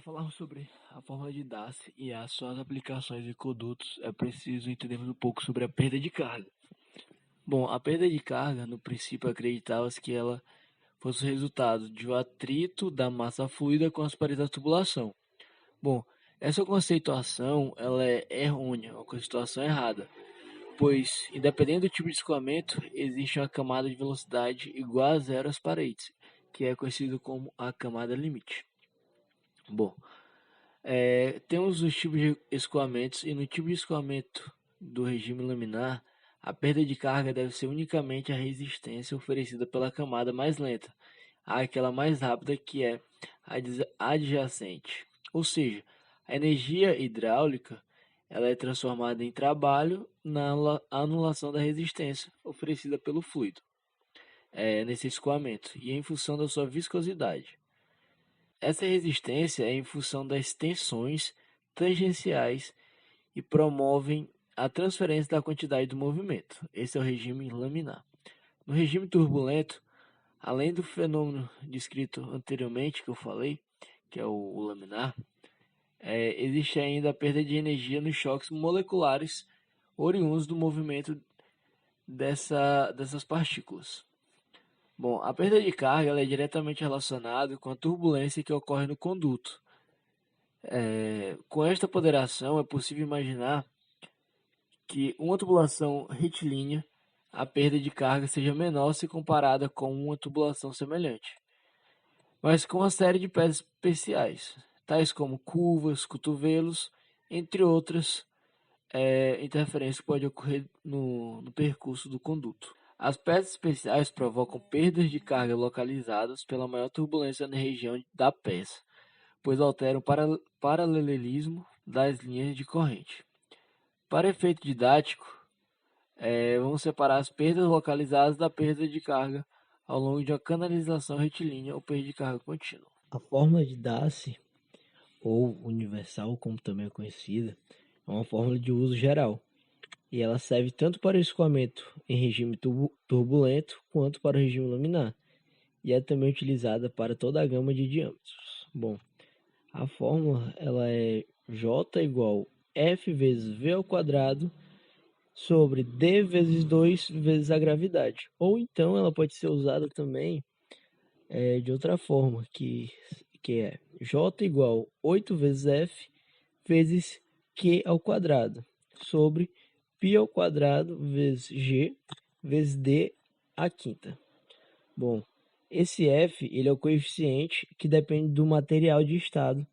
falarmos sobre a fórmula de Darcy e as suas aplicações em condutos, é preciso entendermos um pouco sobre a perda de carga. Bom, a perda de carga, no princípio, acreditava-se que ela fosse o resultado de um atrito da massa fluida com as paredes da tubulação. Bom, essa conceituação ela é errônea, uma conceituação errada, pois, independente do tipo de escoamento, existe uma camada de velocidade igual a zero às paredes, que é conhecido como a camada limite. Bom, temos os tipos de escoamentos e no tipo de escoamento do regime laminar, a perda de carga deve ser unicamente a resistência oferecida pela camada mais lenta, àquela mais rápida que é adjacente. Ou seja, a energia hidráulica ela é transformada em trabalho na anulação da resistência oferecida pelo fluido nesse escoamento e em função da sua viscosidade. Essa resistência é em função das tensões tangenciais e promovem a transferência da quantidade do movimento. Esse é o regime laminar. No regime turbulento, além do fenômeno descrito anteriormente que eu falei, que é o laminar, existe ainda a perda de energia nos choques moleculares oriundos do movimento dessas partículas. Bom, a perda de carga ela é diretamente relacionada com a turbulência que ocorre no conduto. Com esta ponderação, é possível imaginar que uma tubulação retilínea, a perda de carga seja menor se comparada com uma tubulação semelhante, mas com uma série de peças especiais, tais como curvas, cotovelos, entre outras interferências que podem ocorrer no percurso do conduto. As peças especiais provocam perdas de carga localizadas pela maior turbulência na região da peça, pois alteram o paralelismo das linhas de corrente. Para efeito didático, vamos separar as perdas localizadas da perda de carga ao longo de uma canalização retilínea ou perda de carga contínua. A fórmula de Darcy, ou universal, como também é conhecida, é uma fórmula de uso geral, e ela serve tanto para o escoamento em regime turbulento quanto para o regime laminar, e é também utilizada para toda a gama de diâmetros. Bom, a fórmula ela é J igual F vezes V ao quadrado sobre D vezes 2 vezes a gravidade. Ou então ela pode ser usada também de outra forma, que é J igual 8 vezes F vezes Q ao quadrado sobre π ao quadrado vezes G vezes D à quinta. Bom, esse F ele é o coeficiente que depende do material de estado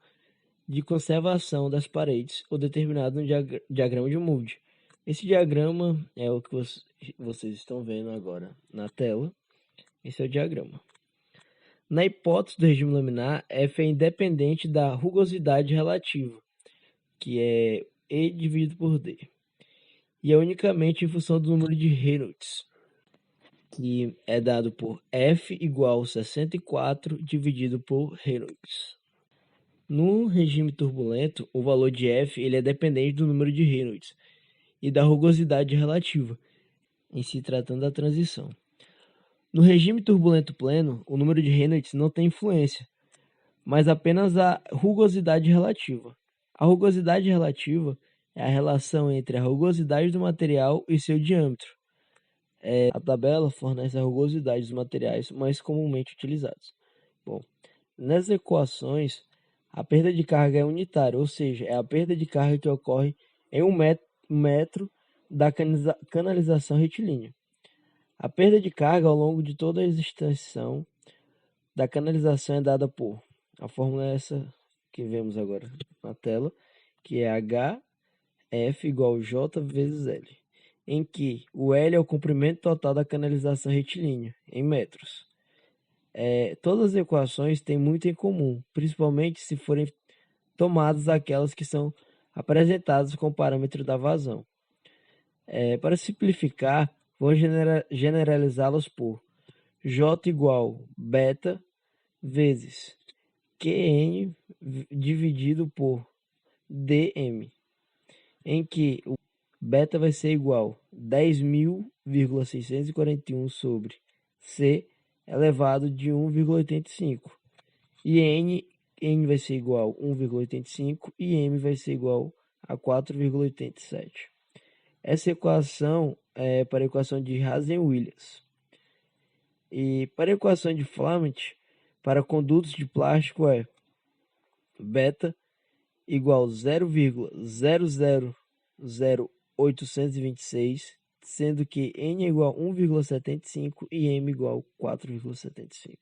de conservação das paredes ou determinado no diagrama de Mould. Esse diagrama é o que vocês estão vendo agora na tela. Esse é o diagrama. Na hipótese do regime laminar, F é independente da rugosidade relativa, que é E dividido por D, e é unicamente em função do número de Reynolds, que é dado por F igual a 64 dividido por Reynolds. No regime turbulento, o valor de F ele é dependente do número de Reynolds e da rugosidade relativa, em se tratando da transição. No regime turbulento pleno, o número de Reynolds não tem influência, mas apenas a rugosidade relativa. A rugosidade relativa é a relação entre a rugosidade do material e seu diâmetro. A tabela fornece a rugosidade dos materiais mais comumente utilizados. Bom, nas equações, a perda de carga é unitária, ou seja, é a perda de carga que ocorre em um metro da canalização retilínea. A perda de carga ao longo de toda a extensão da canalização é dada por, a fórmula é essa que vemos agora na tela, que é HF igual J vezes L, em que o L é o comprimento total da canalização retilínea, em metros. Todas as equações têm muito em comum, principalmente se forem tomadas aquelas que são apresentadas com o parâmetro da vazão. Para simplificar, vou generalizá-los por J igual beta vezes Qn dividido por dm, em que o beta vai ser igual a 10.641 sobre C elevado de 1,85 e n N vai ser igual a 1,85 e M vai ser igual a 4,87. Essa equação é para a equação de Hazen-Williams. E para a equação de Flammet, para condutos de plástico é beta igual a 0,000826, sendo que N é igual a 1,75 e M igual a 4,75.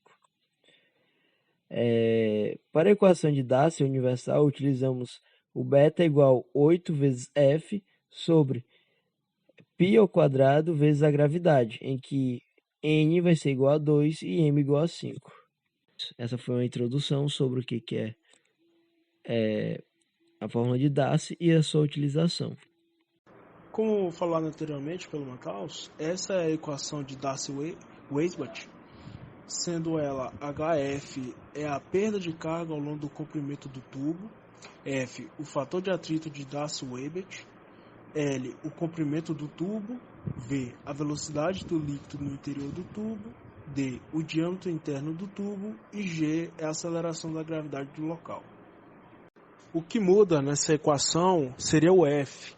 Para a equação de Darcy universal, utilizamos o beta igual a 8 vezes F sobre π ao quadrado vezes a gravidade, em que N vai ser igual a 2 e M igual a 5. Essa foi uma introdução sobre o que é a fórmula de Darcy e a sua utilização. Como falado anteriormente pelo Macaus, essa é a equação de Darcy-Weisbach, sendo ela HF é a perda de carga ao longo do comprimento do tubo, F o fator de atrito de Darcy-Weisbach, L o comprimento do tubo, V a velocidade do líquido no interior do tubo, D o diâmetro interno do tubo e G é a aceleração da gravidade do local. O que muda nessa equação seria o F,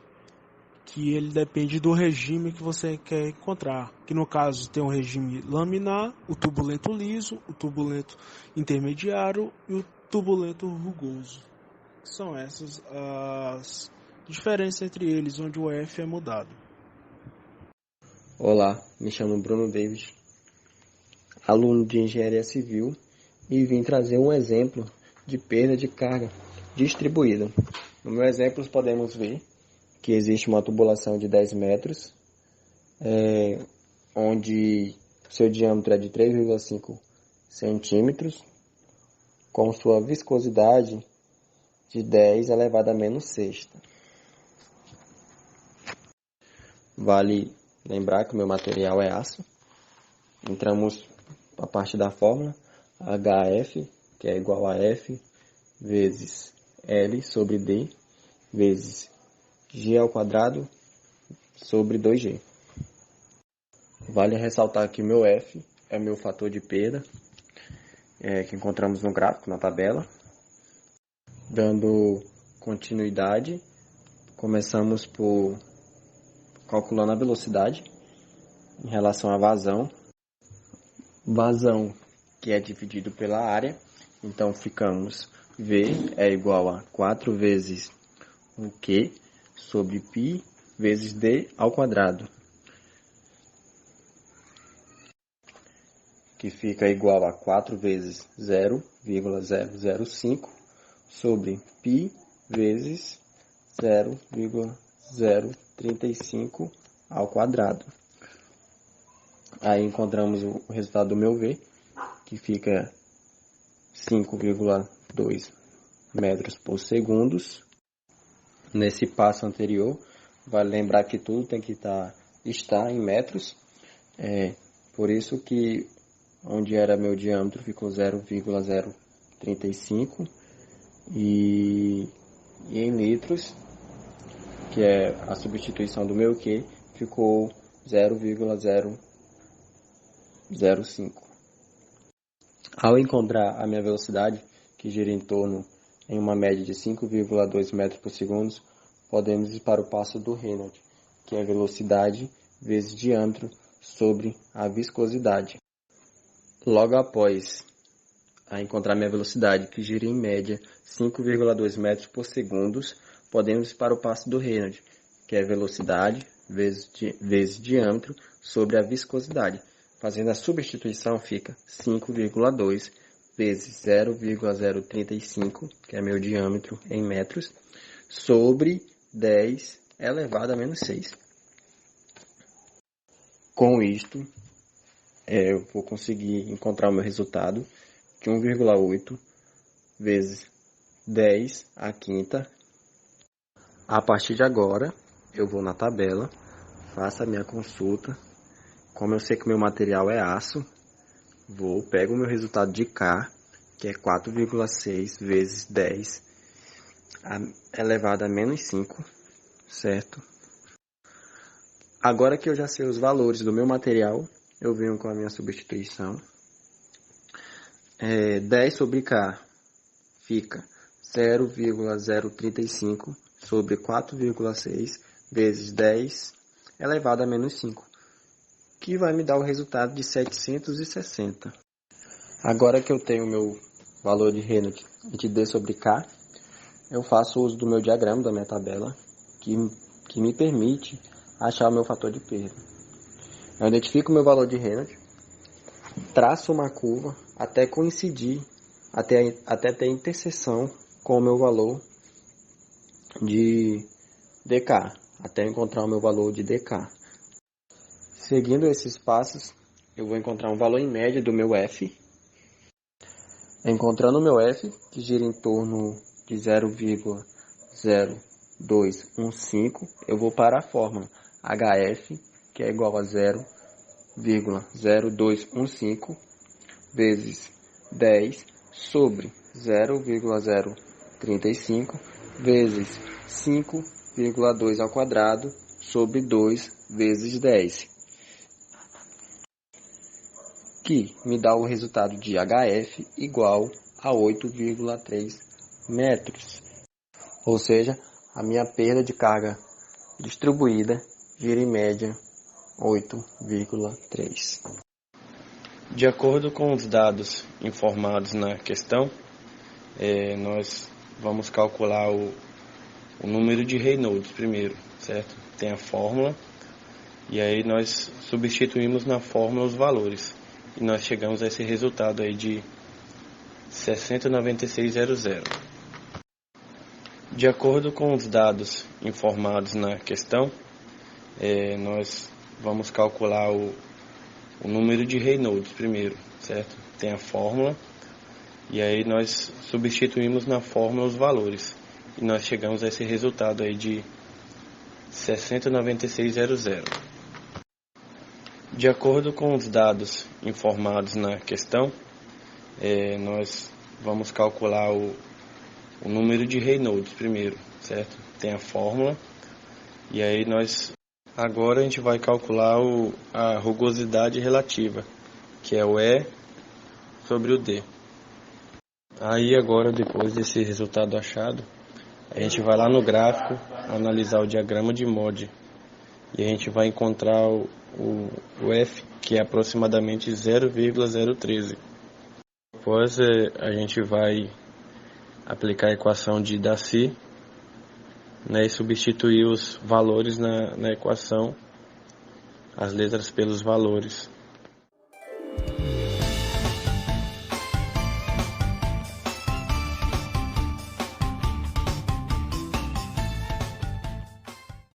que ele depende do regime que você quer encontrar, que no caso tem o regime laminar, o turbulento liso, o turbulento intermediário e o turbulento rugoso. São essas as diferenças entre eles, onde o F é mudado. Olá, me chamo Bruno David, aluno de Engenharia Civil, e vim trazer um exemplo de perda de carga distribuída. No meu exemplo, podemos ver que existe uma tubulação de 10 metros, onde seu diâmetro é de 3,5 centímetros, com sua viscosidade de 10 elevado a menos sexta. Vale lembrar que o meu material é aço. Entramos a parte da fórmula, HF, que é igual a F vezes L sobre D, vezes G ao quadrado sobre 2G. Vale ressaltar que o meu F é o meu fator de perda, que encontramos no gráfico, na tabela. Dando continuidade, começamos por calculando a velocidade em relação à vazão. Vazão que é dividido pela área, então ficamos V é igual a 4 vezes o Q sobre π vezes D ao quadrado, que fica igual a 4 vezes 0,005 sobre π vezes 0,035 ao quadrado. Aí encontramos o resultado do meu V, que fica 5,2 metros por segundo. Nesse passo anterior, vale lembrar que tudo tem que estar em metros. Por isso que onde era meu diâmetro ficou 0,035 e em litros, que é a substituição do meu Q, ficou 0,005. Ao encontrar a minha velocidade, que gira em torno em uma média de 5,2 metros por segundo, podemos ir para o passo do Reynolds, que é a velocidade vezes diâmetro sobre a viscosidade. Logo após encontrar minha velocidade, que gira em média 5,2 metros por segundo, podemos ir para o passo do Reynolds, que é a velocidade vezes diâmetro sobre a viscosidade. Fazendo a substituição, fica 5,2 vezes 0,035, que é meu diâmetro em metros, sobre 10 elevado a menos 6. Com isto, eu vou conseguir encontrar o meu resultado de 1,8 vezes 10 à quinta. A partir de agora, eu vou na tabela, faço a minha consulta. Como eu sei que meu material é aço, pego o meu resultado de K, que é 4,6 vezes 10 elevado a menos 5, certo? Agora que eu já sei os valores do meu material, eu venho com a minha substituição. 10 sobre K fica 0,035 sobre 4,6 vezes 10 elevado a menos 5, que vai me dar o resultado de 760. Agora que eu tenho o meu valor de Reynolds entre D sobre K, eu faço uso do meu diagrama, da minha tabela, que me permite achar o meu fator de perda. Eu identifico o meu valor de Reynolds, traço uma curva até coincidir, até ter interseção com o meu valor de DK, até encontrar o meu valor de DK. Seguindo esses passos, eu vou encontrar um valor em média do meu F. Encontrando o meu F, que gira em torno de 0,0215, eu vou para a fórmula HF, que é igual a 0,0215 vezes 10 sobre 0,035 vezes 5,2 ao quadrado sobre 2 vezes 10, que me dá o resultado de HF igual a 8,3 metros. Ou seja, a minha perda de carga distribuída gira em média 8,3. De acordo com os dados informados na questão, nós vamos calcular o número de Reynolds primeiro, certo? Tem a fórmula, e aí nós substituímos na fórmula os valores. E nós chegamos a esse resultado aí de 60,9600. De acordo com os dados informados na questão, nós vamos calcular o número de Reynolds primeiro, certo? Tem a fórmula, e aí nós substituímos na fórmula os valores. E nós chegamos a esse resultado aí de 60,9600. De acordo com os dados informados na questão, nós vamos calcular o número de Reynolds primeiro, certo? Tem a fórmula, e aí agora a gente vai calcular a rugosidade relativa, que é o E sobre o D. Aí agora, depois desse resultado achado, a gente vai lá no gráfico, analisar o diagrama de Mode, e a gente vai encontrar o F, que é aproximadamente 0,013. Depois a gente vai aplicar a equação de Darcy, né, e substituir os valores na equação, as letras pelos valores.